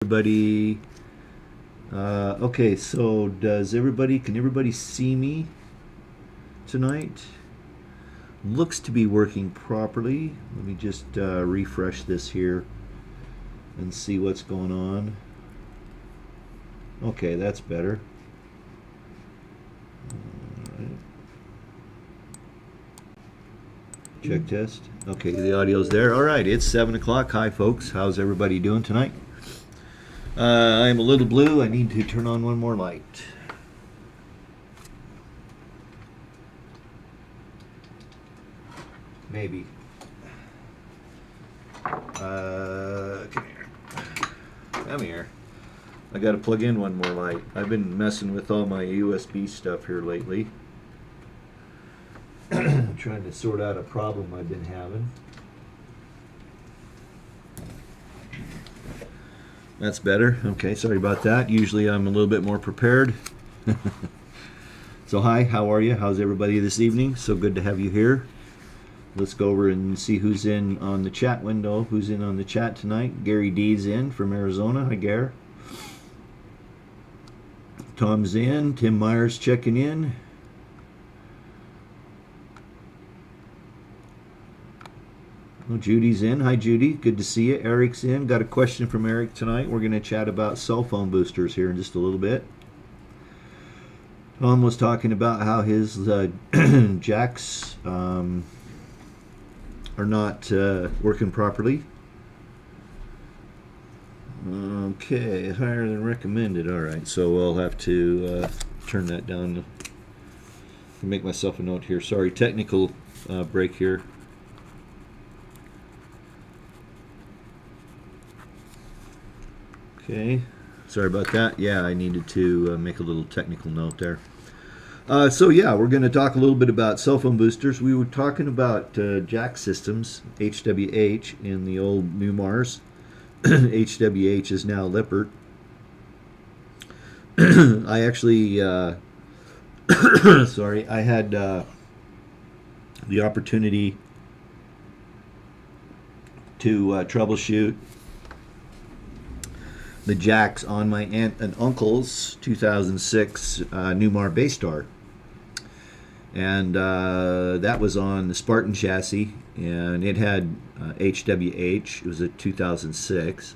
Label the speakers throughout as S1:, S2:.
S1: Everybody. Okay, so can everybody see me tonight? Looks to be working properly. Let me just refresh this here and see what's going on. Okay, that's better. Alright. Check test. Okay, the audio's there. Alright, it's 7 o'clock. Hi folks, how's everybody doing tonight? I'm a little blue. I need to turn on one more light. Maybe. Come here. Come here. I gotta plug in one more light. I've been messing with all my USB stuff here lately. Trying to sort out a problem I've been having. That's better. Okay, sorry about that. Usually I'm a little bit more prepared. So hi, how are you? How's everybody this evening? So good to have you here. Let's go over and see who's in on the chat window. Who's in on the chat tonight? Gary D's in from Arizona. Hi, Gare. Tom's in. Tim Myers checking in. Oh, Judy's in. Hi, Judy. Good to see you. Eric's in. Got a question from Eric tonight. We're going to chat about cell phone boosters here in just a little bit. Tom was talking about how his jacks are not working properly. Okay, higher than recommended. All right, so we'll have to turn that down. Make myself a note here. Sorry, technical break here. Okay, sorry about that. Yeah, I needed to make a little technical note there. So yeah, we're going to talk a little bit about cell phone boosters. We were talking about jack systems, HWH, in the old Newmars. HWH is now Lippert. I actually, sorry, I had the opportunity to troubleshoot the jacks on my aunt and uncle's 2006 Newmar Baystar, and that was on the Spartan chassis, and it had HWH. It was a 2006.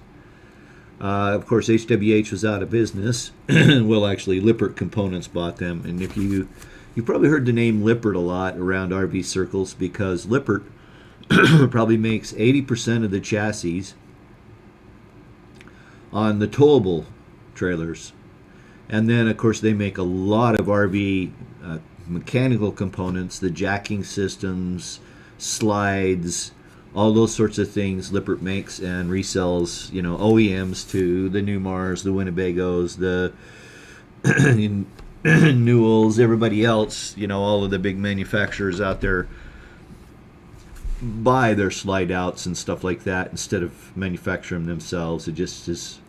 S1: Of course, HWH was out of business. Well, actually, Lippert Components bought them, and if you probably heard the name Lippert a lot around RV circles, because Lippert probably makes 80% of the chassis on the towable trailers. And then, of course, they make a lot of RV mechanical components, the jacking systems, slides, all those sorts of things Lippert makes and resells, you know, OEMs to the Newmars, the Winnebagos, the Newells, everybody else, you know, all of the big manufacturers out there buy their slide outs and stuff like that instead of manufacturing them themselves. It just is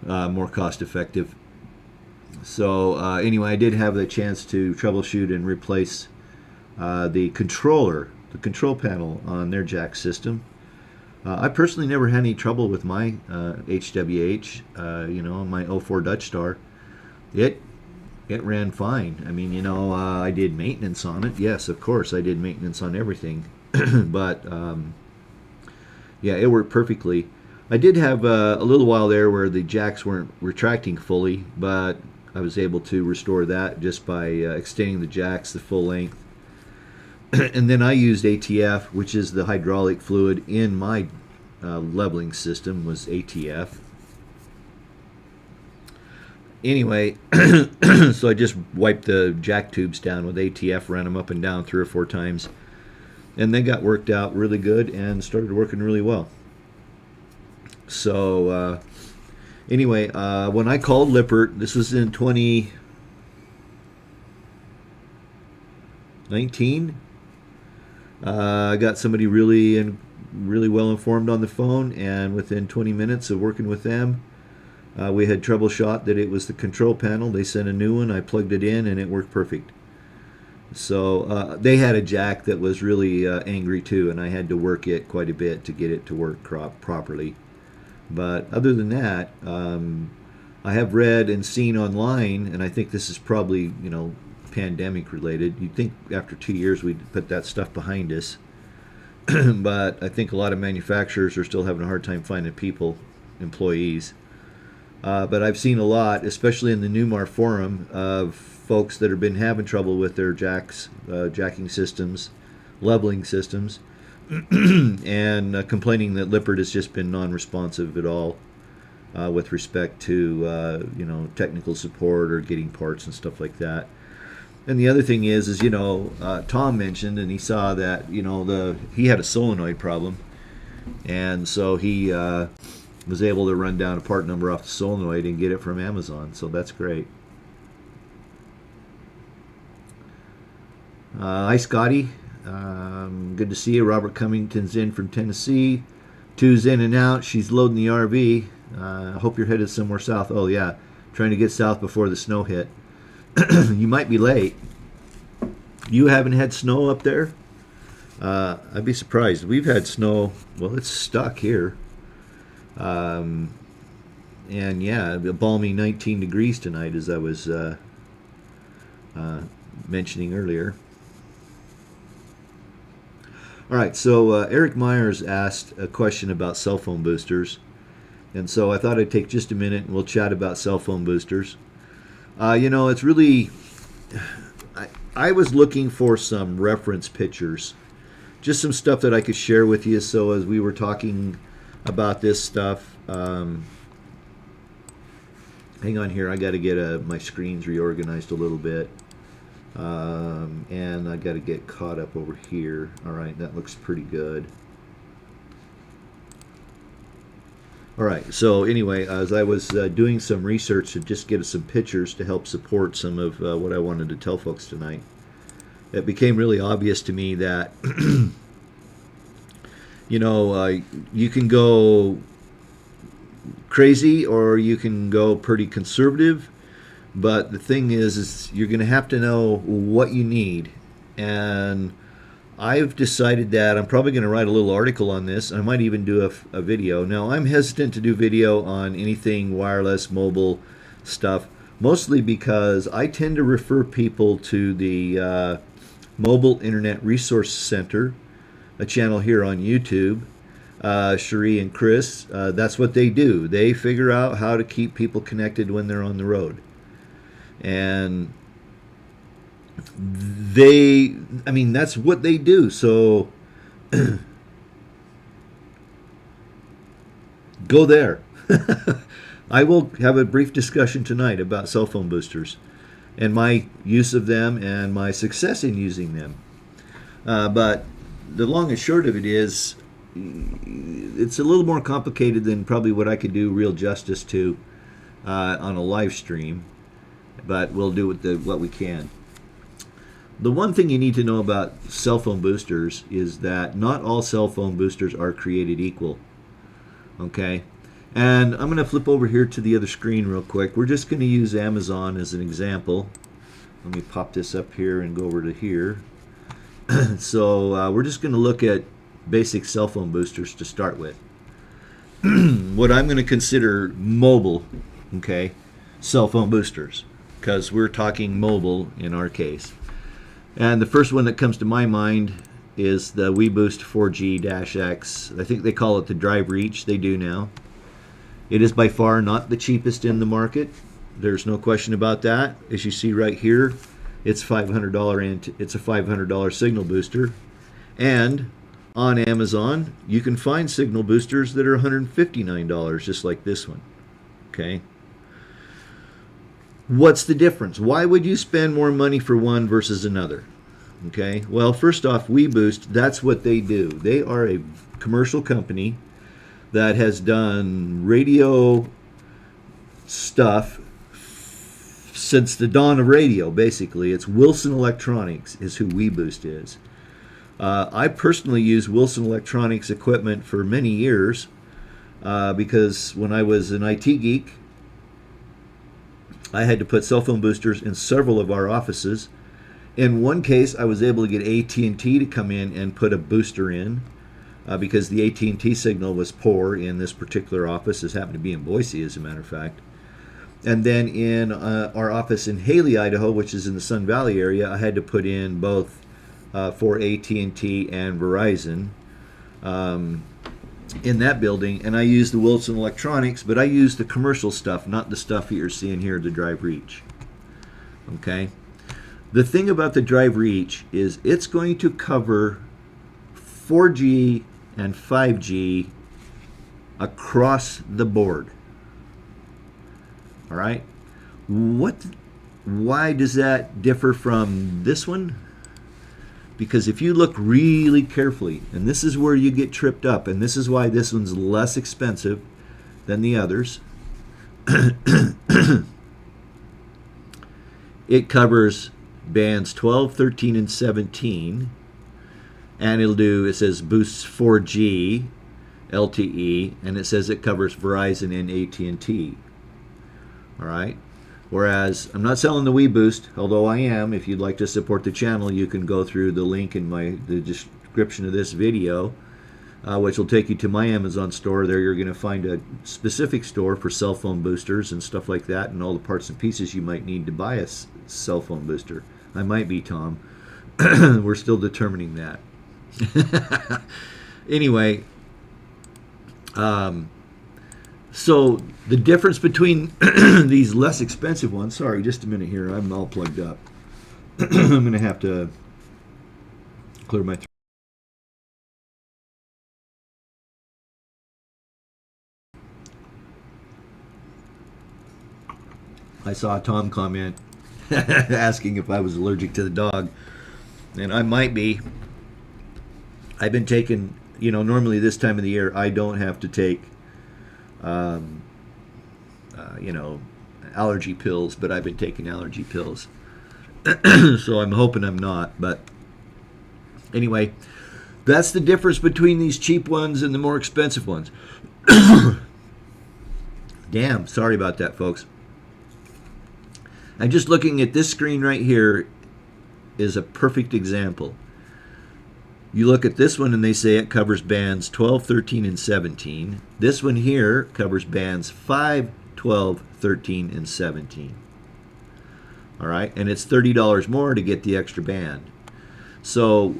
S1: more cost effective. So anyway, I did have the chance to troubleshoot and replace the control panel on their jack system. I personally never had any trouble with my HWH, you know, my 04 Dutch Star. It ran fine. I mean, you know, I did maintenance on it. Yes, of course, I did maintenance on everything. But yeah, it worked perfectly. I did have a little while there where the jacks weren't retracting fully, but I was able to restore that just by extending the jacks the full length. And then I used ATF, which is the hydraulic fluid in my leveling system, was ATF. Anyway, so I just wiped the jack tubes down with ATF, ran them up and down 3 or 4 times, and they got worked out really good and started working really well. So anyway, when I called Lippert, this was in 2019, I got somebody really well informed on the phone, and within 20 minutes of working with them, we had troubleshot that it was the control panel. They sent a new one. I plugged it in, and it worked perfect. So they had a jack that was really angry too, and I had to work it quite a bit to get it to work properly. But other than that, I have read and seen online, and I think this is probably, pandemic related. You'd think after 2 years we'd put that stuff behind us. But I think a lot of manufacturers are still having a hard time finding people, employees. But I've seen a lot, especially in the Newmar forum, of folks that have been having trouble with their jacking systems, leveling systems, and complaining that Lippert has just been non-responsive at all with respect to technical support or getting parts and stuff like that. And the other thing is Tom mentioned, and he saw that he had a solenoid problem, and so he was able to run down a part number off the solenoid and get it from Amazon. So that's great. Hi, Scotty. Good to see you. Robert Cummington's in from Tennessee. Two's in and out. She's loading the RV. Hope you're headed somewhere south. Oh, yeah. Trying to get south before the snow hit. You might be late. You haven't had snow up there? I'd be surprised. We've had snow. Well, it's stuck here. And yeah, a balmy 19 degrees tonight, as I was mentioning earlier. All right, so Eric Myers asked a question about cell phone boosters. And so I thought I'd take just a minute and we'll chat about cell phone boosters. It's really, I was looking for some reference pictures, just some stuff that I could share with you. So as we were talking about this stuff, hang on here, I got to get my screens reorganized a little bit. And I got to get caught up over here. All right, that looks pretty good. All right, so anyway, as I was doing some research to just get some pictures to help support some of what I wanted to tell folks tonight, it became really obvious to me that you can go crazy or you can go pretty conservative, but the thing is you're going to have to know what you need. And I've decided that I'm probably going to write a little article on this. I might even do a video. Now, I'm hesitant to do video on anything wireless, mobile stuff, mostly because I tend to refer people to the Mobile Internet Resource Center, a channel here on YouTube. Cherie and Chris, that's what they do. They figure out how to keep people connected when they're on the road. And that's what they do. So go there. I will have a brief discussion tonight about cell phone boosters and my use of them and my success in using them. But the long and short of it is, it's a little more complicated than probably what I could do real justice to on a live stream. But we'll do what we can. The one thing you need to know about cell phone boosters is that not all cell phone boosters are created equal. Okay? And I'm going to flip over here to the other screen real quick. We're just going to use Amazon as an example. Let me pop this up here and go over to here. So we're just going to look at basic cell phone boosters to start with. What I'm going to consider mobile, okay, cell phone boosters, because we're talking mobile in our case. And the first one that comes to my mind is the WeBoost 4G-X. I think they call it the Drive Reach. They do now. It is by far not the cheapest in the market. There's no question about that. As you see right here, it's $500 and it's a $500 signal booster. And on Amazon, you can find signal boosters that are $159, just like this one. Okay. What's the difference? Why would you spend more money for one versus another? Okay, well, first off, WeBoost, that's what they do. They are a commercial company that has done radio stuff since the dawn of radio, basically. It's Wilson Electronics is who WeBoost is. I personally use Wilson Electronics equipment for many years because when I was an IT geek, I had to put cell phone boosters in several of our offices. In one case, I was able to get AT&T to come in and put a booster in. because the AT&T signal was poor in this particular office. This happened to be in Boise, as a matter of fact. And then in our office in Haley, Idaho, which is in the Sun Valley area, I had to put in both for AT&T and Verizon in that building. And I used the Wilson Electronics, but I used the commercial stuff, not the stuff that you're seeing here, the Drive Reach. Okay? The thing about the Drive Reach is it's going to cover 4G and 5G across the board. All right? Why does that differ from this one? Because if you look really carefully, and this is where you get tripped up, and this is why this one's less expensive than the others. It covers bands 12, 13, and 17. And it says boosts 4G LTE, and it says it covers Verizon and AT&T. All right. Whereas I'm not selling the WeBoost, although I am. If you'd like to support the channel, you can go through the link in the description of this video, which will take you to my Amazon store. There you're going to find a specific store for cell phone boosters and stuff like that, and all the parts and pieces you might need to buy a cell phone booster. I might be, Tom. We're still determining that. Anyway, so the difference between these less expensive ones, sorry, just a minute here, I'm all plugged up. I'm going to have to clear my throat. I saw Tom comment asking if I was allergic to the dog, and I might be. I've been taking, normally this time of the year, I don't have to take, allergy pills, but I've been taking allergy pills. So I'm hoping I'm not. But anyway, that's the difference between these cheap ones and the more expensive ones. Damn, sorry about that, folks. I'm just looking at this screen right here is a perfect example. You look at this one and they say it covers bands 12, 13, and 17. This one here covers bands 5, 12, 13, and 17. All right, and it's $30 more to get the extra band. So,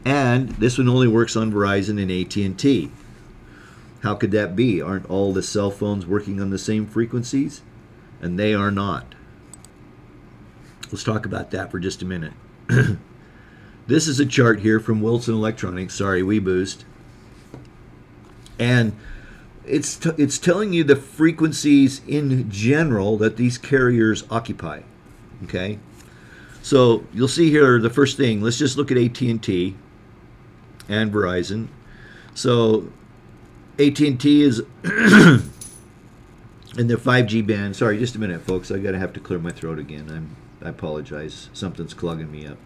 S1: and this one only works on Verizon and AT&T. How could that be? Aren't all the cell phones working on the same frequencies? And they are not. Let's talk about that for just a minute. This is a chart here from Wilson Electronics. Sorry, WeBoost. And it's telling you the frequencies in general that these carriers occupy. Okay? So you'll see here the first thing. Let's just look at AT&T and Verizon. So AT&T is in the 5G band. Sorry, just a minute, folks. I have to clear my throat again. I apologize. Something's clogging me up.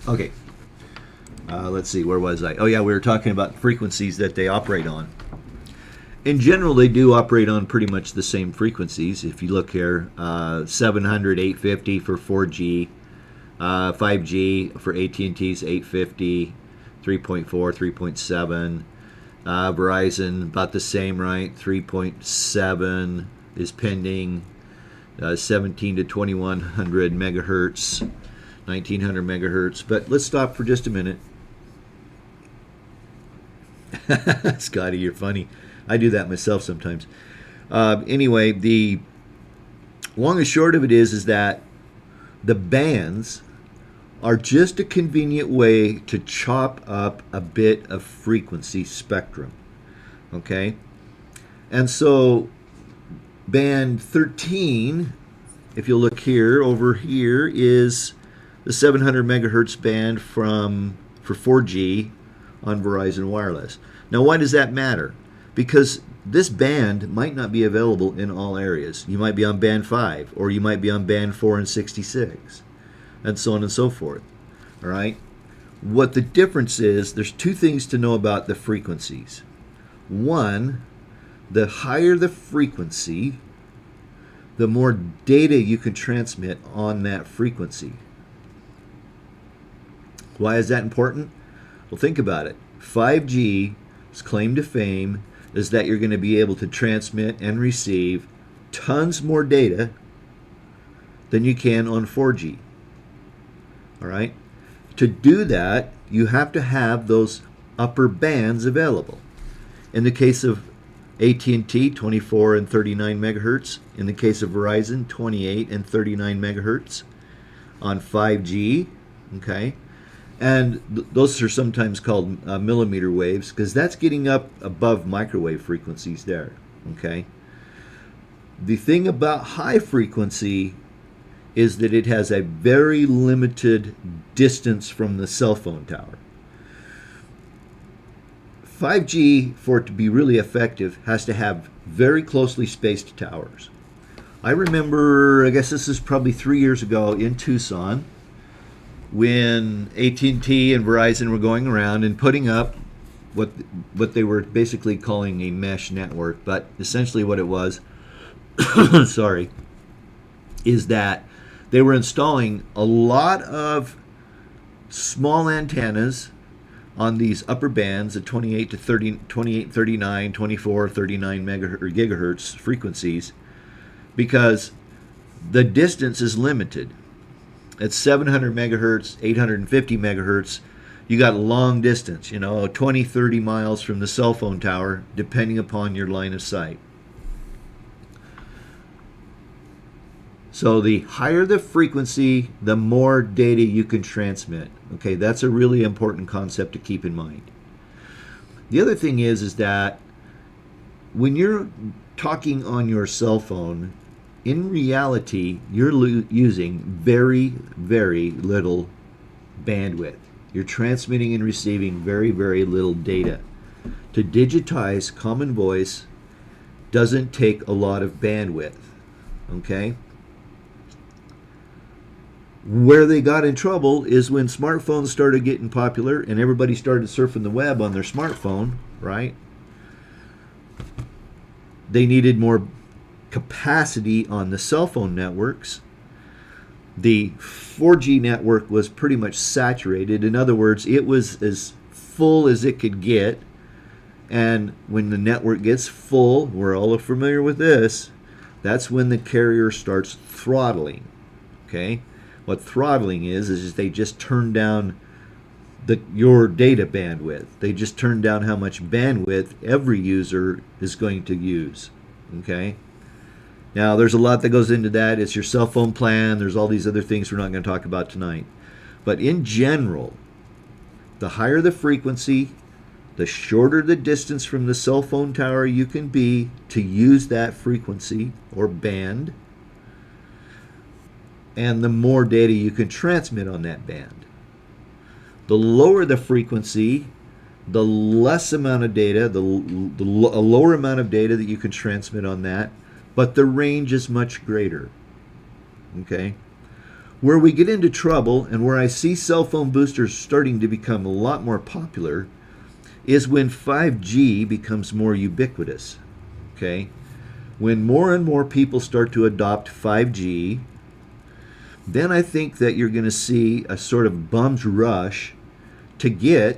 S1: Okay. Let's see. Where was I? Oh, yeah. We were talking about frequencies that they operate on. In general, they do operate on pretty much the same frequencies. If you look here, 700, 850 for 4G, 5G for AT&T's 850, 3.4, 3.7. Verizon, about the same, right? 3.7 is pending. 17 to 2100 megahertz, 1900 megahertz. But let's stop for just a minute. Scotty, you're funny. I do that myself sometimes. Anyway, the long and short of it is that the bands are just a convenient way to chop up a bit of frequency spectrum. Okay? And so band 13, if you look here, over here is the 700 megahertz band for 4G on Verizon Wireless. Now, why does that matter? Because this band might not be available in all areas. You might be on band 5, or you might be on band 4 and 66, and so on and so forth. All right? What the difference is, there's two things to know about the frequencies. One, the higher the frequency, the more data you can transmit on that frequency. Why is that important? Well, think about it. 5G's claim to fame is that you're going to be able to transmit and receive tons more data than you can on 4G. All right? To do that, you have to have those upper bands available. In the case of AT&T, 24 and 39 megahertz. In the case of Verizon, 28 and 39 megahertz. On 5G, okay? And those are sometimes called millimeter waves, because that's getting up above microwave frequencies there, okay? The thing about high frequency is that it has a very limited distance from the cell phone tower. 5G, for it to be really effective, has to have very closely spaced towers. I remember, I guess this is probably 3 years ago in Tucson, when AT&T and Verizon were going around and putting up what they were basically calling a mesh network, but essentially what it was, sorry, is that they were installing a lot of small antennas on these upper bands of 28 to 30, 28, 39, 24, 39 megahertz or gigahertz frequencies, because the distance is limited. At 700 megahertz, 850 megahertz, you got long distance, 20, 30 miles from the cell phone tower, depending upon your line of sight. So the higher the frequency, the more data you can transmit. Okay, that's a really important concept to keep in mind. The other thing is that when you're talking on your cell phone, in reality, you're using very, very little bandwidth. You're transmitting and receiving very, very little data. To digitize common voice doesn't take a lot of bandwidth, okay? Where they got in trouble is when smartphones started getting popular and everybody started surfing the web on their smartphone, right? They needed more capacity on the cell phone networks. The 4G network was pretty much saturated. In other words, it was as full as it could get. And when the network gets full, we're all familiar with this, that's when the carrier starts throttling. Okay? What throttling is they just turn down your data bandwidth. They just turn down how much bandwidth every user is going to use. Okay? Now, there's a lot that goes into that. It's your cell phone plan. There's all these other things we're not going to talk about tonight. But in general, the higher the frequency, the shorter the distance from the cell phone tower you can be to use that frequency or band, and the more data you can transmit on that band. The lower the frequency, the less amount of data, a lower amount of data that you can transmit on that, but the range is much greater. Okay? Where we get into trouble, and where I see cell phone boosters starting to become a lot more popular, is when 5G becomes more ubiquitous. Okay? When more and more people start to adopt 5G, then I think that you're going to see a sort of bum's rush to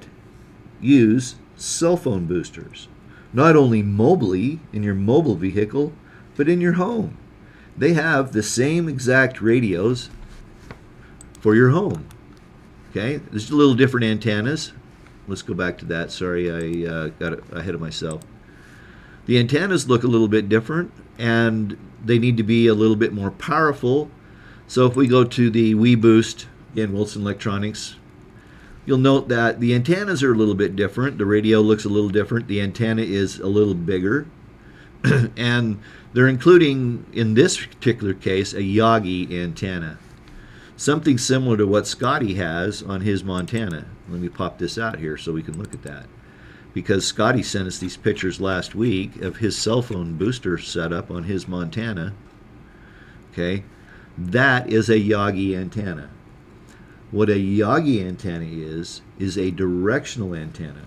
S1: use cell phone boosters. Not only mobily, in your mobile vehicle, but in your home. They have the same exact radios for your home. Okay, there's a little different antennas. Let's go back to that. Sorry, I got ahead of myself. The antennas look a little bit different, and they need to be a little bit more powerful. So if we go to the WeBoost, again, Wilson Electronics, you'll note that the antennas are a little bit different. The radio looks a little different. The antenna is a little bigger. And they're including, in this particular case, a Yagi antenna. Something similar to what Scotty has on his Montana. Let me pop this out here so we can look at that. Because Scotty sent us these pictures last week of his cell phone booster setup on his Montana. Okay, that is a Yagi antenna. What a Yagi antenna is a directional antenna.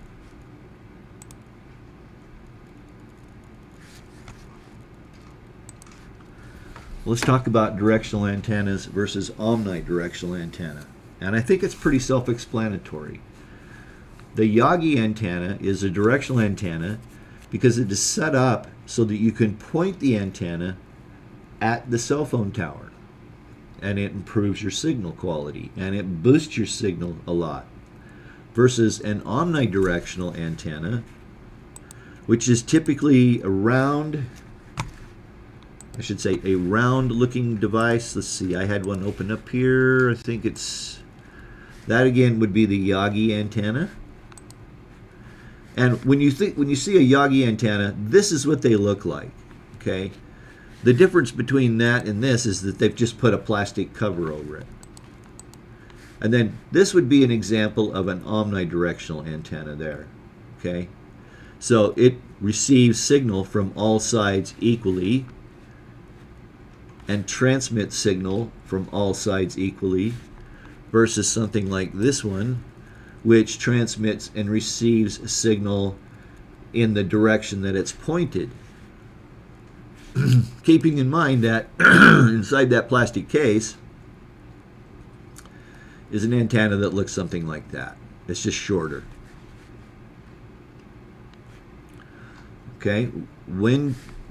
S1: Let's talk about directional antennas versus omnidirectional antenna. And I think it's pretty self-explanatory. The Yagi antenna is a directional antenna because it is set up so that you can point the antenna at the cell phone tower, and it improves your signal quality and it boosts your signal a lot, versus an omnidirectional antenna, which is typically a round looking device. Let's see, I had one open up here. I think it's that again would be the Yagi antenna. And when you see a Yagi antenna, this is what they look like. Okay, the difference between that and this is that they've just put a plastic cover over it. And then this would be an example of an omnidirectional antenna there. Okay, so it receives signal from all sides equally and transmits signal from all sides equally, versus something like this one, which transmits and receives signal in the direction that it's pointed. Keeping in mind that inside that plastic case is an antenna that looks something like that. It's just shorter. Okay,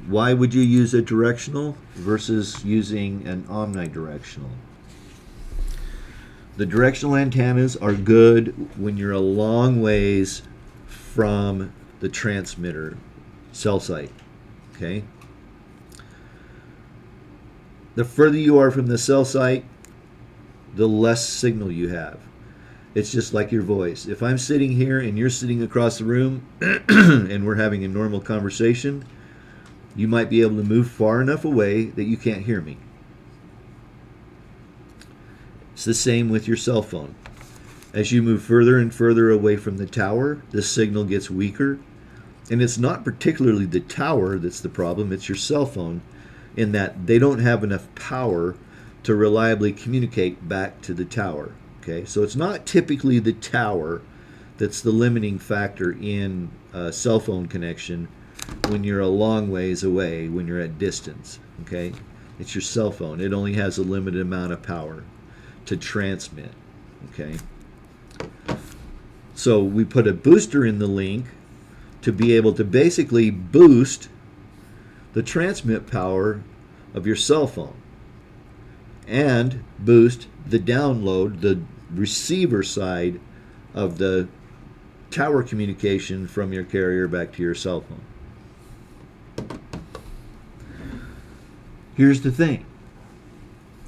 S1: why would you use a directional versus using an omnidirectional? The directional antennas are good when you're a long ways from the transmitter cell site. Okay? The further you are from the cell site, the less signal you have. It's just like your voice. If I'm sitting here and you're sitting across the room and we're having a normal conversation, you might be able to move far enough away that you can't hear me. It's the same with your cell phone. As you move further and further away from the tower, the signal gets weaker. And it's not particularly the tower that's the problem, it's your cell phone, in that they don't have enough power to reliably communicate back to the tower. Okay, so it's not typically the tower that's the limiting factor in a cell phone connection when you're a long ways away, when you're at distance. Okay, it's your cell phone. It only has a limited amount of power to transmit. Okay, so we put a booster in the link to be able to basically boost the transmit power of your cell phone and boost the download, the receiver side of the tower communication from your carrier back to your cell phone. Here's the thing.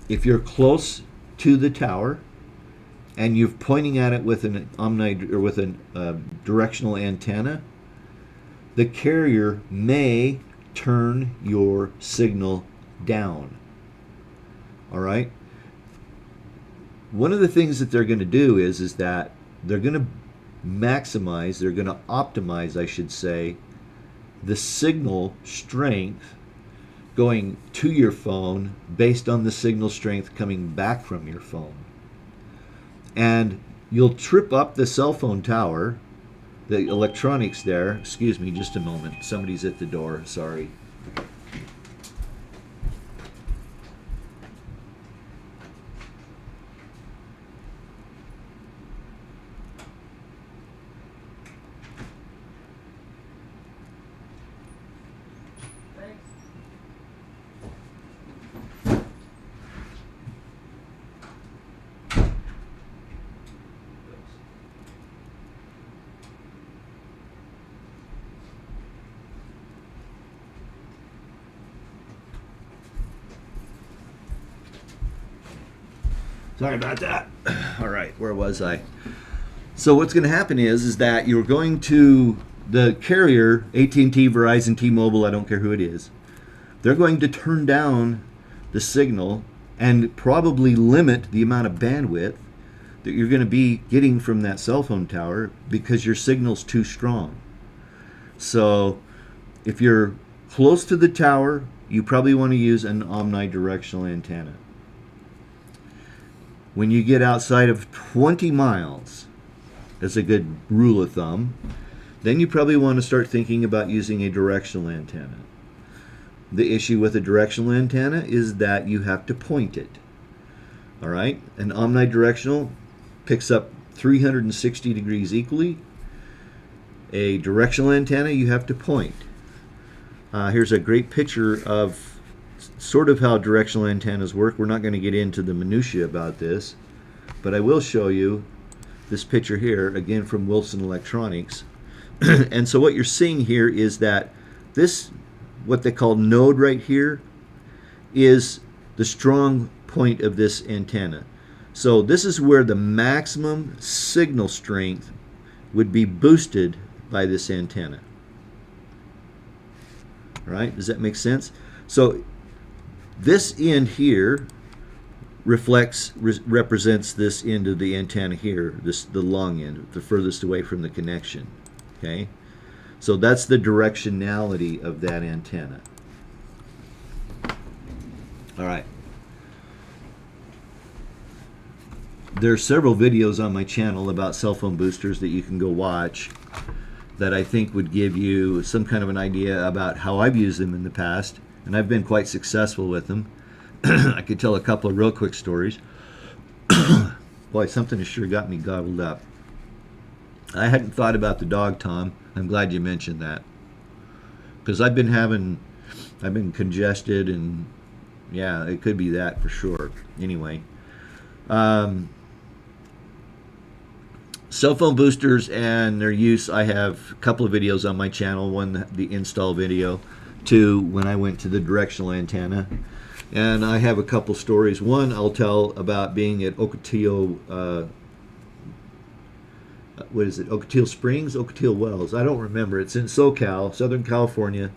S1: If you're close to the tower and you're pointing at it with an directional antenna, the carrier may turn your signal down. All right? One of the things that they're going to do is that they're going to maximize, they're going to optimize, I should say, the signal strength going to your phone based on the signal strength coming back from your phone. And you'll trip up the cell phone tower, the electronics there. Excuse me just a moment. Somebody's at the door. Sorry. Sorry about that. All right, where was I? So what's going to happen is that you're going to the carrier, AT&T, Verizon, T-Mobile, I don't care who it is. They're going to turn down the signal and probably limit the amount of bandwidth that you're going to be getting from that cell phone tower because your signal's too strong. So if you're close to the tower, you probably want to use an omnidirectional antenna. When you get outside of 20 miles, that's a good rule of thumb, then you probably want to start thinking about using a directional antenna. The issue with a directional antenna is that you have to point it. All right, an omnidirectional picks up 360 degrees equally. A directional antenna, you have to point. Here's a great picture of sort of how directional antennas work. We're not going to get into the minutiae about this, but I will show you this picture here, again from Wilson Electronics. And so what you're seeing here is that this, what they call node right here, is the strong point of this antenna. So this is where the maximum signal strength would be boosted by this antenna. All right, does that make sense? So this end here represents this end of the antenna here, the long end, the furthest away from the connection. Okay, so that's the directionality of that antenna. All right. There are several videos on my channel about cell phone boosters that you can go watch that I think would give you some kind of an idea about how I've used them in the past, and I've been quite successful with them. I could tell a couple of real quick stories. Boy, something has sure got me gobbled up. I hadn't thought about the dog, Tom. I'm glad you mentioned that, because I've been congested, and yeah, it could be that for sure. Anyway, cell phone boosters and their use, I have a couple of videos on my channel. One, the install video. Two, when I went to the directional antenna. And I have a couple stories. One I'll tell about being at Ocotillo, what is it, Ocotillo Springs? Ocotillo Wells. I don't remember. It's in SoCal, Southern California,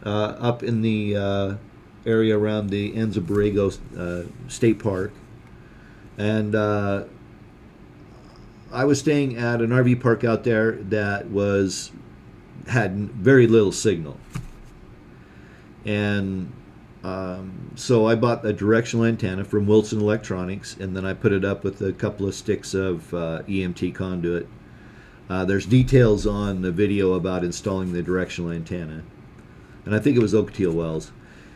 S1: up in the area around the Enzo Borrego State Park. And I was staying at an RV park out there that had very little signal. And so I bought a directional antenna from Wilson Electronics, and then I put it up with a couple of sticks of EMT conduit. There's details on the video about installing the directional antenna, and I think it was Ocotillo Wells.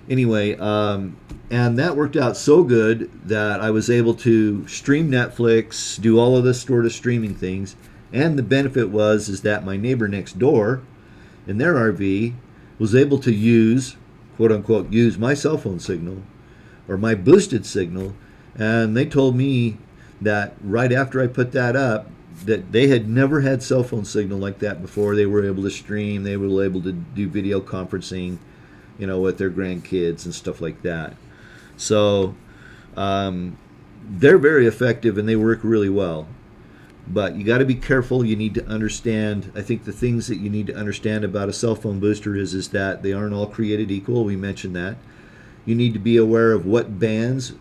S1: Anyway, and that worked out so good that I was able to stream Netflix, do all of the sort of streaming things, and the benefit is that my neighbor next door in their RV was able to use, quote unquote, use my cell phone signal or my boosted signal, and they told me that right after I put that up that they had never had cell phone signal like that before. They were able to stream, they were able to do video conferencing, you know, with their grandkids and stuff like that. So they're very effective and they work really well. But you got to be careful. You need to understand, I think the things that you need to understand about a cell phone booster is that they aren't all created equal. We mentioned that. You need to be aware of what bands,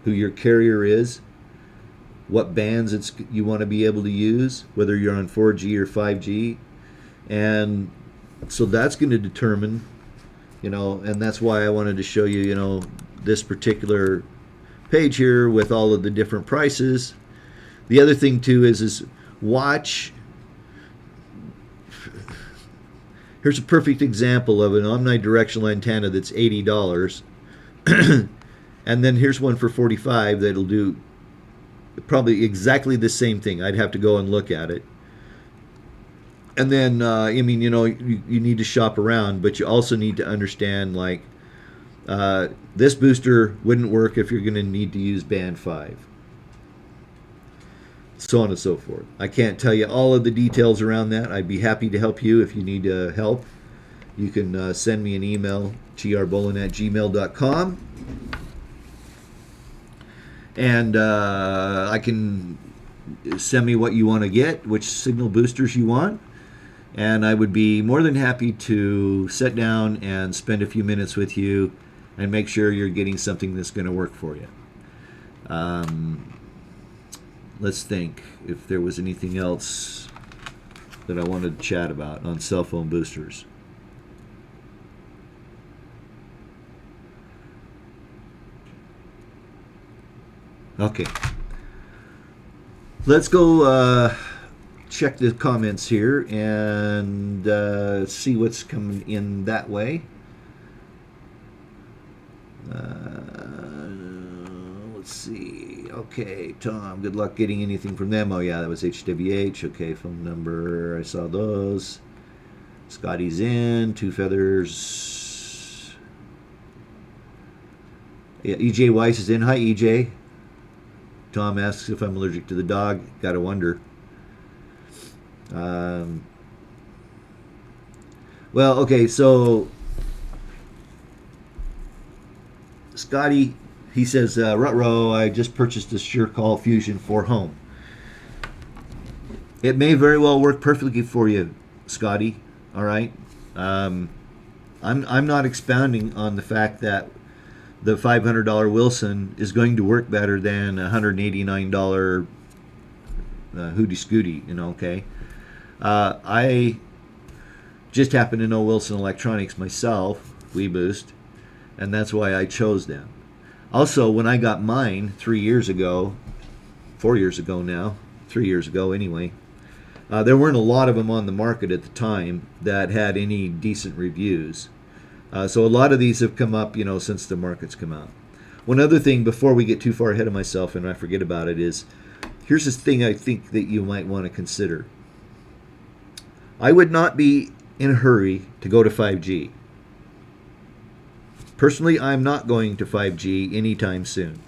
S1: who your carrier is, what bands you want to be able to use, whether you're on 4G or 5G. And so that's going to determine, you know, and that's why I wanted to show you, you know, this particular page here with all of the different prices. The other thing too is watch. Here's a perfect example of an omnidirectional antenna that's $80, and then here's one for $45 that'll do probably exactly the same thing. I'd have to go and look at it. And then, I mean, you know, you need to shop around, but you also need to understand, like, this booster wouldn't work if you're going to need to use band 5. So on and so forth. I can't tell you all of the details around that. I'd be happy to help you if you need help. You can send me an email, grbolin@gmail.com. And I can send me what you want to get, which signal boosters you want. And I would be more than happy to sit down and spend a few minutes with you and make sure you're getting something that's going to work for you. Let's think if there was anything else that I wanted to chat about on cell phone boosters. Okay. Let's go check the comments here and see what's coming in that way. Okay, Tom, good luck getting anything from them. Oh, yeah, that was HWH. Okay, phone number. I saw those. Scotty's in. Two feathers. Yeah, EJ Weiss is in. Hi, EJ. Tom asks if I'm allergic to the dog. Gotta wonder. Well, okay, so Scotty, he says, Ruh-roh, I just purchased a SureCall Fusion for home. It may very well work perfectly for you, Scotty. All right. I'm not expounding on the fact that the $500 Wilson is going to work better than a $189 Hootie Scooty. Okay. I just happen to know Wilson Electronics myself, WeBoost, and that's why I chose them. Also, when I got mine 3 years ago, 4 years ago now, 3 years ago anyway, there weren't a lot of them on the market at the time that had any decent reviews. So a lot of these have come up, since the market's come out. One other thing before we get too far ahead of myself and I forget about it is, here's this thing I think that you might want to consider. I would not be in a hurry to go to 5G. Personally, I'm not going to 5G anytime soon.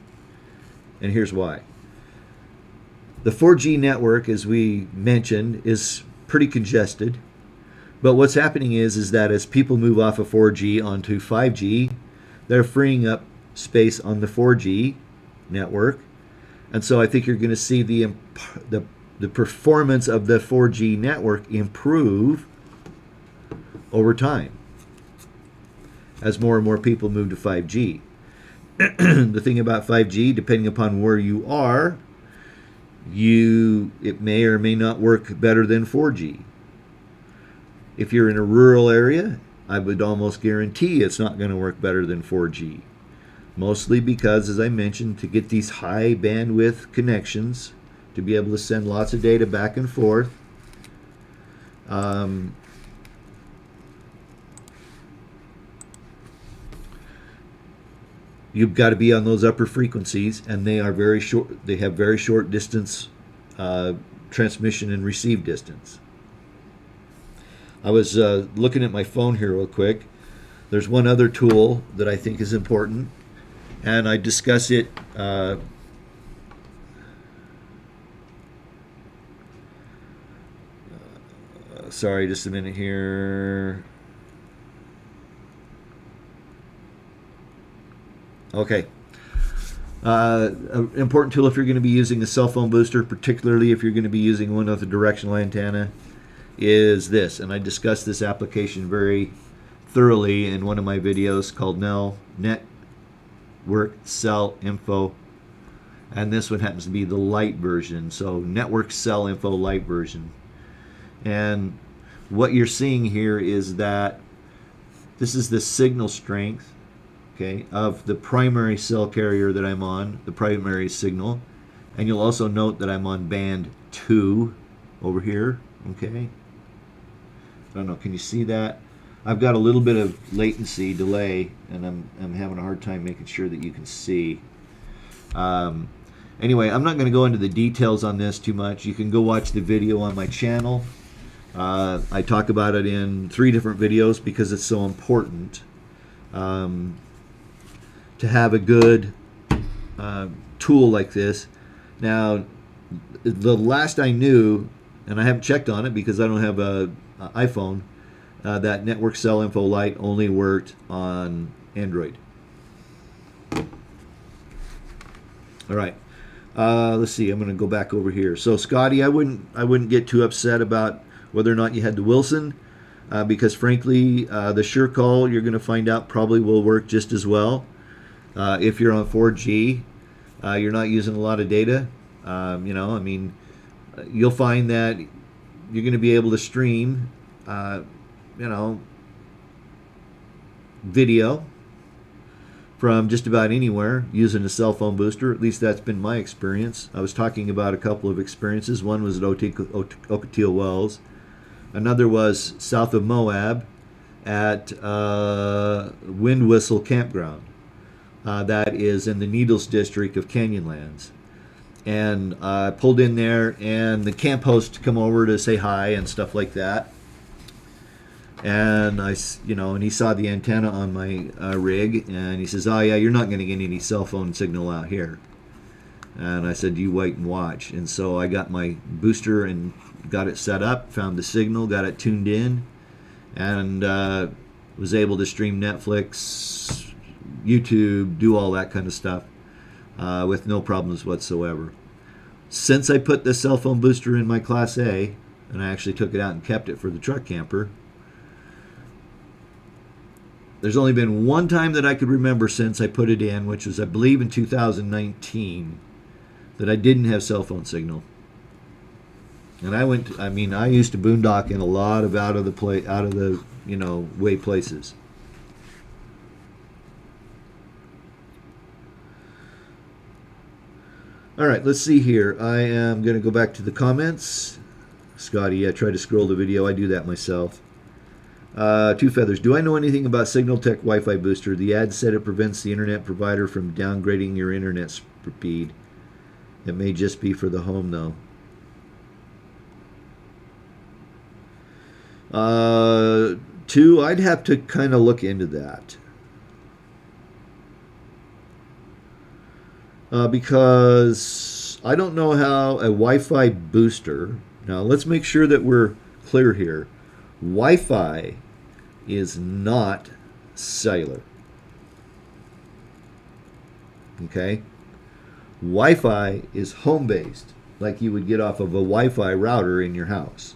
S1: And here's why. The 4G network, as we mentioned, is pretty congested. But what's happening is that as people move off of 4G onto 5G, they're freeing up space on the 4G network. And so I think you're going to see the performance of the 4G network improve over time as more and more people move to 5G. The thing about 5G, depending upon where you are, it may or may not work better than 4G. If you're in a rural area, I would almost guarantee it's not going to work better than 4G. Mostly because, as I mentioned, to get these high bandwidth connections, to be able to send lots of data back and forth, you've got to be on those upper frequencies, and they are very short. They have very short distance transmission and receive distance. I was looking at my phone here real quick. There's one other tool that I think is important, and I discuss it sorry, just a minute here. Okay. An important tool if you're going to be using a cell phone booster, particularly if you're going to be using one with a directional antenna, is this. And I discussed this application very thoroughly in one of my videos called Network Cell Info. And this one happens to be the light version. So Network Cell Info light version. And what you're seeing here is that this is the signal strength, okay, of the primary cell carrier that I'm on, the primary signal. And you'll also note that I'm on band 2 over here, okay? I don't know, can you see that? I've got a little bit of latency delay, and I'm having a hard time making sure that you can see. Anyway, I'm not going to go into the details on this too much. You can go watch the video on my channel. I talk about it in 3 different videos because it's so important to have a good tool like this. Now, the last I knew, and I haven't checked on it because I don't have an iPhone, that Network Cell Info Lite only worked on Android. All right. Let's see. I'm going to go back over here. So, Scotty, I wouldn't get too upset about whether or not you had the Wilson, because frankly, the SureCall you're going to find out probably will work just as well. If you're on 4G, you're not using a lot of data. You'll find that you're going to be able to stream, video from just about anywhere using a cell phone booster. At least that's been my experience. I was talking about a couple of experiences. One was at Ocotillo Wells. Another was south of Moab at Wind Whistle Campground. That is in the Needles district of Canyonlands. And I pulled in there, and the camp host come over to say hi and stuff like that. And and he saw the antenna on my rig, and he says, "Oh yeah, you're not going to get any cell phone signal out here." And I said, "You wait and watch." And so I got my booster and got it set up, found the signal, got it tuned in, and was able to stream Netflix, YouTube, do all that kind of stuff with no problems whatsoever. Since I put the cell phone booster in my Class A, and I actually took it out and kept it for the truck camper, there's only been one time that I could remember since I put it in, which was, I believe, in 2019, that I didn't have cell phone signal. And I used to boondock in a lot of out of the way places. All right, let's see here. I am going to go back to the comments. Scotty, I tried to scroll the video. I do that myself. Two Feathers. Do I know anything about Signal-Tech Wi-Fi booster? The ad said it prevents the internet provider from downgrading your internet speed. It may just be for the home, though. Two, I'd have to kind of look into that. Because I don't know how a Wi-Fi booster... Now, let's make sure that we're clear here. Wi-Fi is not cellular. Okay? Wi-Fi is home-based, like you would get off of a Wi-Fi router in your house.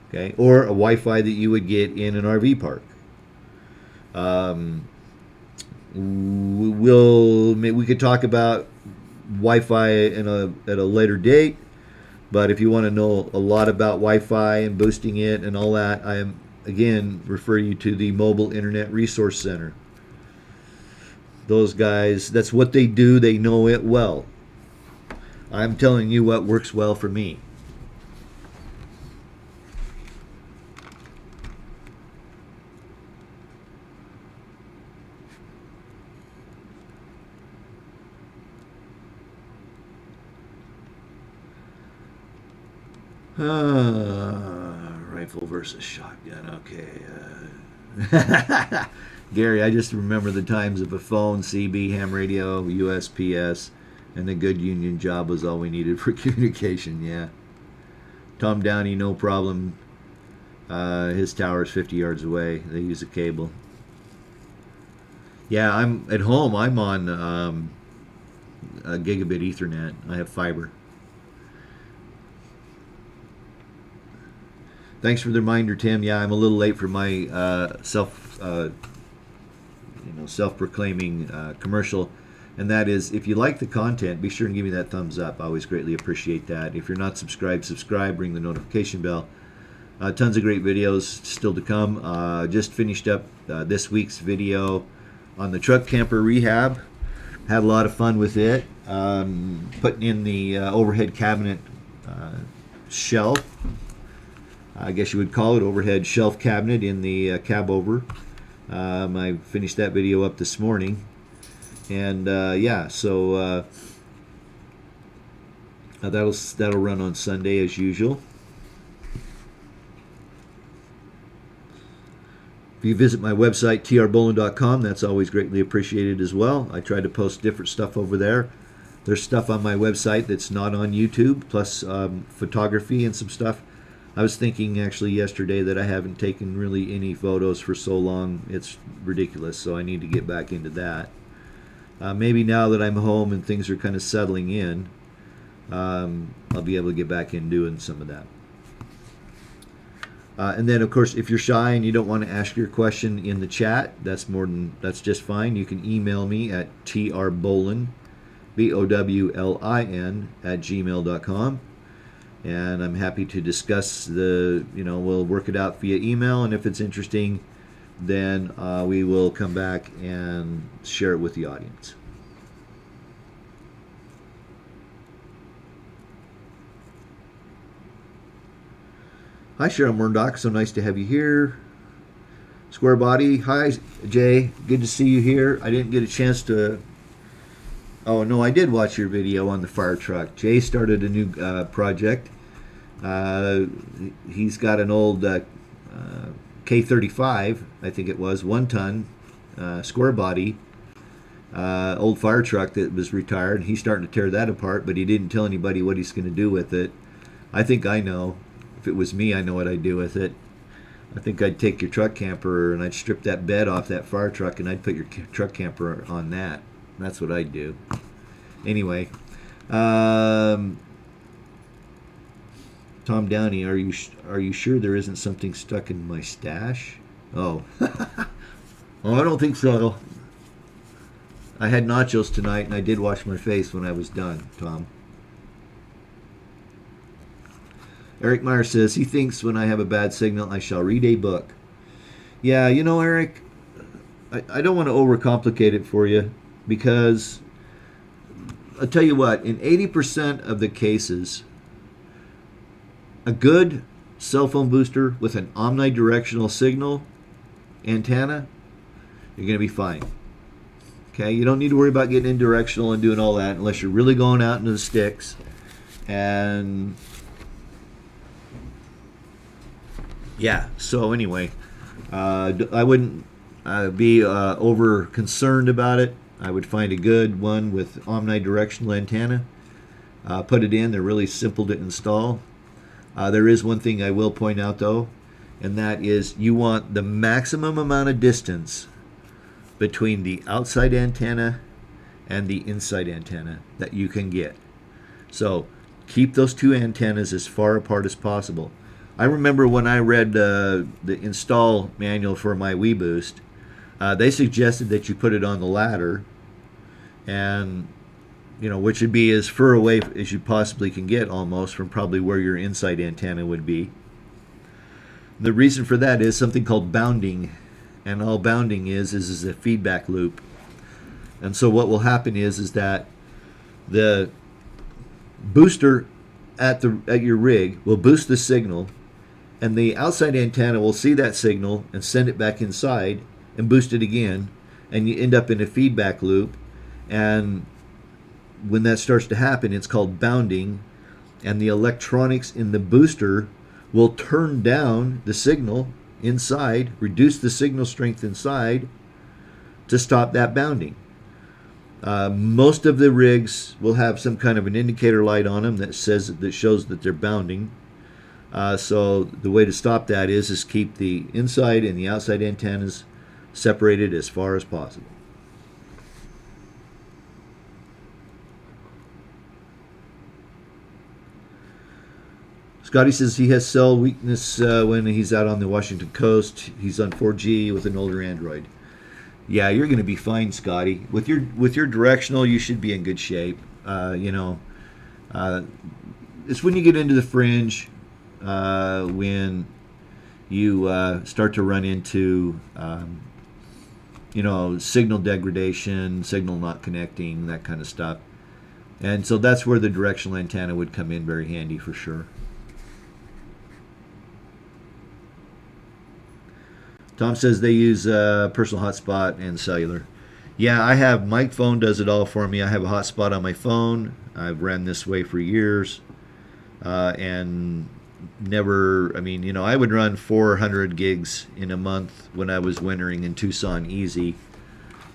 S1: Okay? Or a Wi-Fi that you would get in an RV park. We could talk about Wi-Fi at a later date, but if you want to know a lot about Wi-Fi and boosting it and all that, I am again refer you to the Mobile Internet Resource Center. Those guys, that's what they do. They know it well. I'm telling you what works well for me. Rifle versus shotgun. Okay. Gary, I just remember the times of a phone, CB, ham radio, USPS, and a good union job was all we needed for communication. Yeah. Tom Downey, no problem. His tower is 50 yards away. They use a cable. Yeah, I'm at home. I'm on a gigabit Ethernet. I have fiber. Thanks for the reminder, Tim. Yeah, I'm a little late for my self-proclaiming commercial, and that is, if you like the content, be sure and give me that thumbs up. I always greatly appreciate that. If you're not subscribed, subscribe. Ring the notification bell. Tons of great videos still to come. Just finished up this week's video on the truck camper rehab. Had a lot of fun with it. Putting in the overhead cabinet shelf. I guess you would call it overhead shelf cabinet in the cab over. I finished that video up this morning, and yeah, so that'll run on Sunday as usual. If you visit my website trbolin.com, that's always greatly appreciated as well. I try to post different stuff over there. There's stuff on my website that's not on YouTube, plus photography and some stuff. I was thinking actually yesterday that I haven't taken really any photos for so long. It's ridiculous, so I need to get back into that. Maybe now that I'm home and things are kind of settling in, I'll be able to get back in doing some of that. And then, of course, if you're shy and you don't want to ask your question in the chat, that's just fine. You can email me at trbolin, BOWLIN, @gmail.com. And I'm happy to discuss we'll work it out via email, and if it's interesting, then we will come back and share it with the audience. Hi, Cheryl Murdoch. So nice to have you here. Square Body. Hi, Jay. Good to see you here. I didn't get a chance to Oh no, I did watch your video on the fire truck. Jay started a new project. Uh, he's got an old K35, I think it was, 1 ton, square body, old fire truck that was retired. He's starting to tear that apart, but he didn't tell anybody what he's going to do with it. I think I know. If it was me, I know what I'd do with it. I think I'd take your truck camper and I'd strip that bed off that fire truck and I'd put your truck camper on that. That's what I'd do. Anyway, Tom Downey, are you sure there isn't something stuck in my stash? Oh, oh, I don't think so. I had nachos tonight and I did wash my face when I was done, Tom. Eric Meyer says he thinks when I have a bad signal I shall read a book. Yeah, you know, Eric, I don't want to overcomplicate it for you, because I'll tell you what, in 80% of the cases, a good cell phone booster with an omnidirectional signal antenna, you're going to be fine. Okay, you don't need to worry about getting indirectional and doing all that unless you're really going out into the sticks. And yeah, so anyway, I wouldn't be over concerned about it. I would find a good one with omnidirectional antenna. Put it in. They're really simple to install. There is one thing I will point out though, and that is you want the maximum amount of distance between the outside antenna and the inside antenna that you can get. So keep those two antennas as far apart as possible. I remember when I read the install manual for my WeBoost, they suggested that you put it on the ladder, and which would be as far away as you possibly can get, almost from probably where your inside antenna would be. The reason for that is something called bounding, and all bounding is a feedback loop. And so what will happen is that the booster at your rig will boost the signal, and the outside antenna will see that signal and send it back inside and boost it again, and you end up in a feedback loop. And when that starts to happen, it's called bounding, and the electronics in the booster will turn down the signal inside, reduce the signal strength inside to stop that bounding. Most of the rigs will have some kind of an indicator light on them that shows that they're bounding. So the way to stop that is keep the inside and the outside antennas separated as far as possible. Scotty says he has cell weakness when he's out on the Washington coast. He's on 4G with an older Android. Yeah, you're going to be fine, Scotty. With your directional, you should be in good shape. It's when you get into the fringe, when you start to run into signal degradation, signal not connecting, that kind of stuff. And so that's where the directional antenna would come in very handy for sure. Tom says they use personal hotspot and cellular. Yeah, I have, my phone does it all for me. I have a hotspot on my phone. I've ran this way for years. And never, I would run 400 gigs in a month when I was wintering in Tucson easy.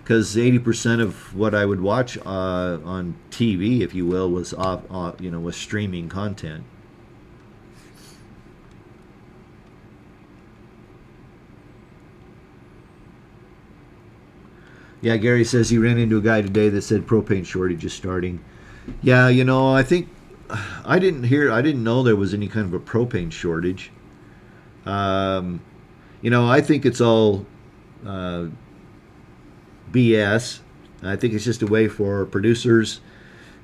S1: Because 80% of what I would watch on TV, if you will, was was streaming content. Yeah, Gary says he ran into a guy today that said propane shortage is starting. Yeah, I think I didn't know there was any kind of a propane shortage. I think it's all BS. I think it's just a way for producers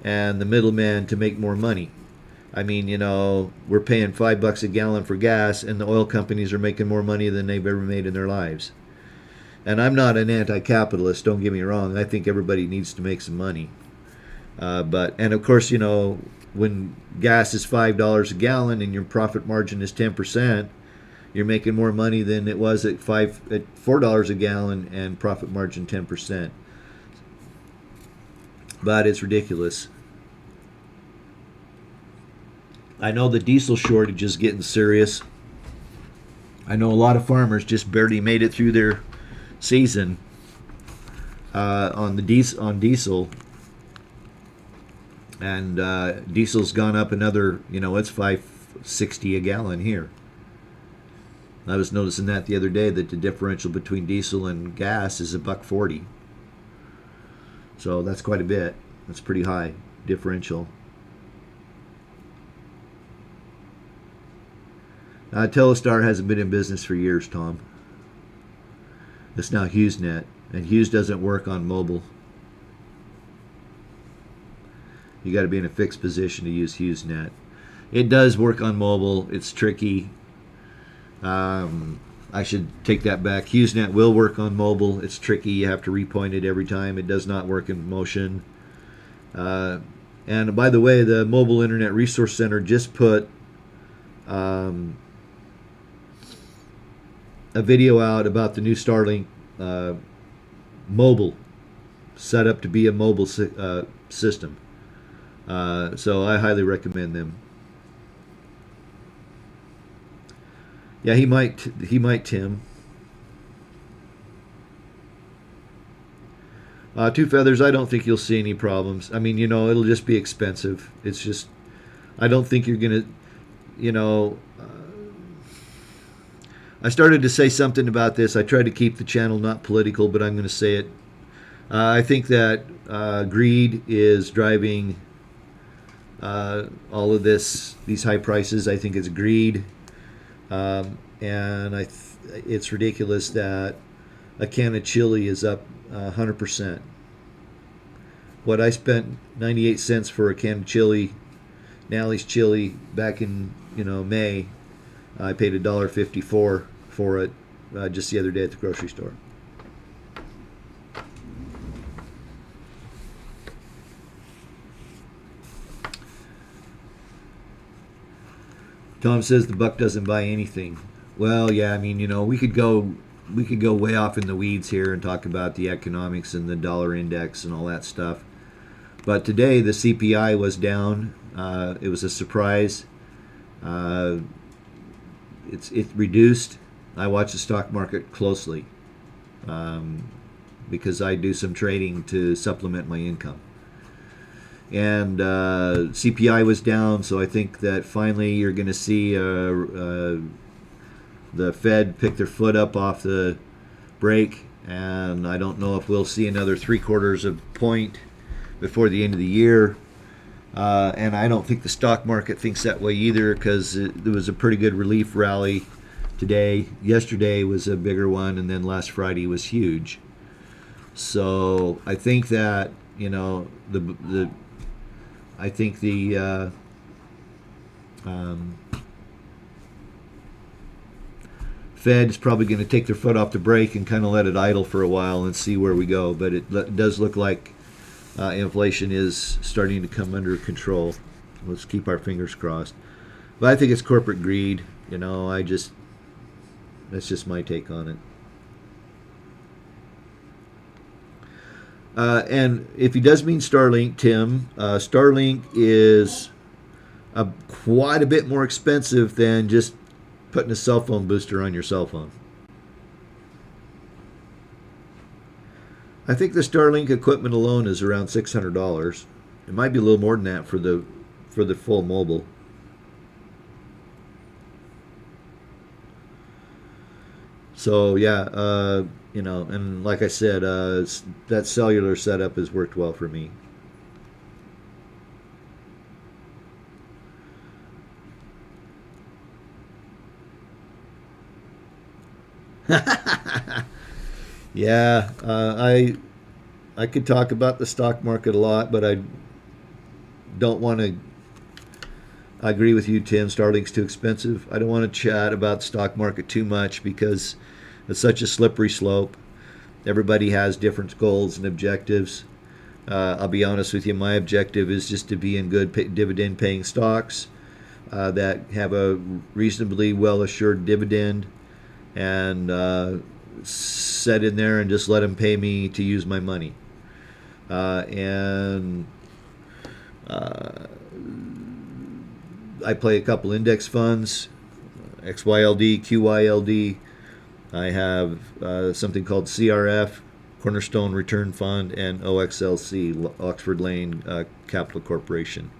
S1: and the middlemen to make more money. We're paying $5 a gallon for gas, and the oil companies are making more money than they've ever made in their lives. And I'm not an anti-capitalist, don't get me wrong. I think everybody needs to make some money. And of course, when gas is $5 a gallon and your profit margin is 10%, you're making more money than it was at $4 a gallon and profit margin 10%. but it's ridiculous. I know the diesel shortage is getting serious. I know a lot of farmers just barely made it through their season on diesel, and diesel's gone up another. It's $5.60 a gallon here. I was noticing that the other day, that the differential between diesel and gas is $1.40. So that's quite a bit. That's pretty high differential. Telestar hasn't been in business for years, Tom. It's now HughesNet, and Hughes doesn't work on mobile. You got to be in a fixed position to use HughesNet. It does work on mobile. It's tricky. I should take that back. HughesNet will work on mobile. It's tricky. You have to repoint it every time. It does not work in motion. And by the way, the Mobile Internet Resource Center just put a video out about the new Starlink mobile, set up to be a mobile system. So I highly recommend them. Yeah, he might, Tim. Two Feathers, I don't think you'll see any problems. I mean, it'll just be expensive. It's just, I don't think you're going to, I started to say something about this. I tried to keep the channel not political, but I'm going to say it. I think that greed is driving all of these high prices. I think it's greed. And it's ridiculous that a can of chili is up 100%. What I spent 98 cents for a can of chili, Nallie's chili, back in May, I paid $1.54 for it just the other day at the grocery store. Tom says the buck doesn't buy anything. Well, yeah, I mean, we could go way off in the weeds here and talk about the economics and the dollar index and all that stuff. But today the CPI was down. It was a surprise. It reduced. I watch the stock market closely because I do some trading to supplement my income. And CPI was down, so I think that finally you're going to see the Fed pick their foot up off the brake, and I don't know if we'll see another 3/4 of a point before the end of the year. And I don't think the stock market thinks that way either, because there was a pretty good relief rally today. Yesterday was a bigger one, and then last Friday was huge. So I think that I think the Fed is probably going to take their foot off the brake and kind of let it idle for a while and see where we go. But it does look like inflation is starting to come under control. Let's keep our fingers crossed. But I think it's corporate greed. That's just my take on it. And if he does mean Starlink, Tim, Starlink is quite a bit more expensive than just putting a cell phone booster on your cell phone. I think the Starlink equipment alone is around $600. It might be a little more than that for the full mobile. So yeah, and like I said, that cellular setup has worked well for me. Yeah, I could talk about the stock market a lot, but I don't want to. I agree with you, Tim. Starlink's too expensive. I don't want to chat about the stock market too much because it's such a slippery slope. Everybody has different goals and objectives. I'll be honest with you. My objective is just to be in good dividend-paying stocks that have a reasonably well-assured dividend, and set in there and just let them pay me to use my money. and I play a couple index funds, XYLD, QYLD. I have something called CRF, Cornerstone Return Fund, and OXLC, Oxford Lane Capital Corporation.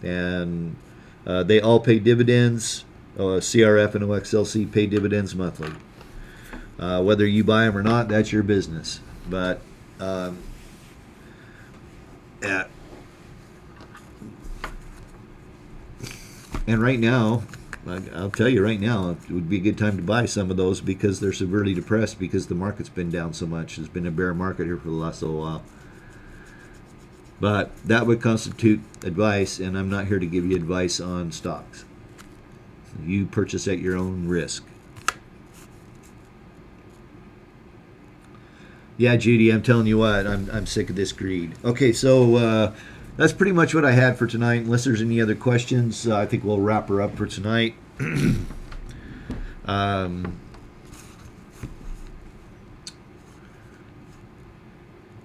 S1: And they all pay dividends. CRF and OXLC pay dividends monthly. Whether you buy them or not, that's your business. But and right now, I'll tell you right now, it would be a good time to buy some of those because they're severely depressed because the market's been down so much. There's been a bear market here for the last little while. But that would constitute advice, and I'm not here to give you advice on stocks. You purchase at your own risk. Yeah, Judy, I'm telling you what, I'm sick of this greed. Okay, so that's pretty much what I had for tonight. Unless there's any other questions, I think we'll wrap her up for tonight.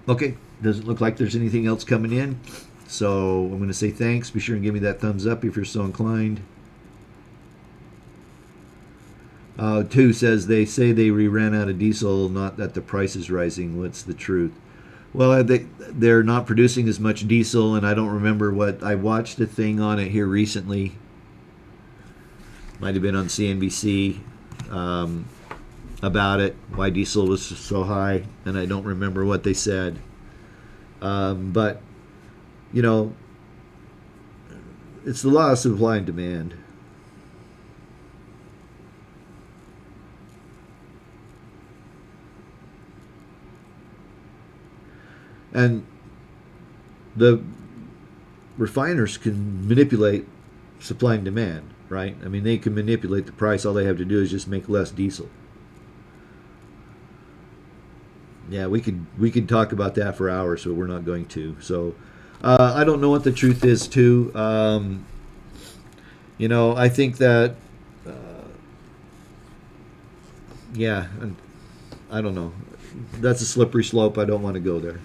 S1: Okay, doesn't look like there's anything else coming in. So I'm going to say thanks. Be sure and give me that thumbs up if you're so inclined. 2 says they say they ran out of diesel, not that the price is rising. What's the truth? Well, they're not producing as much diesel, and I don't remember what I watched a thing on it here recently. Might have been on CNBC about it, why diesel was so high, and I don't remember what they said. But you know, it's the law of supply and demand. And the refiners can manipulate supply and demand, right? I mean, they can manipulate the price. All they have to do is just make less diesel. Yeah, we could talk about that for hours, but we're not going to. So I don't know what the truth is, too. You know, I think that, yeah, I don't know. That's a slippery slope. I don't want to go there.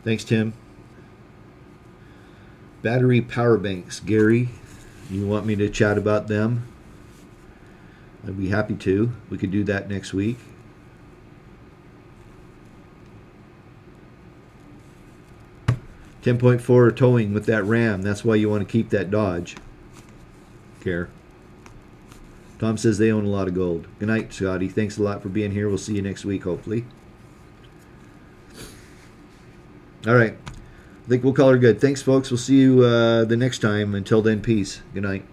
S1: Thanks, Tim. Battery power banks, Gary. You want me to chat about them? I'd be happy to. We could do that next week. $10.4 towing with that Ram. That's why you want to keep that Dodge. Care. Tom says they own a lot of gold. Good night, Scotty. Thanks a lot for being here. We'll see you next week, hopefully. All right. I think we'll call her good. Thanks, folks. We'll see you the next time. Until then, peace. Good night.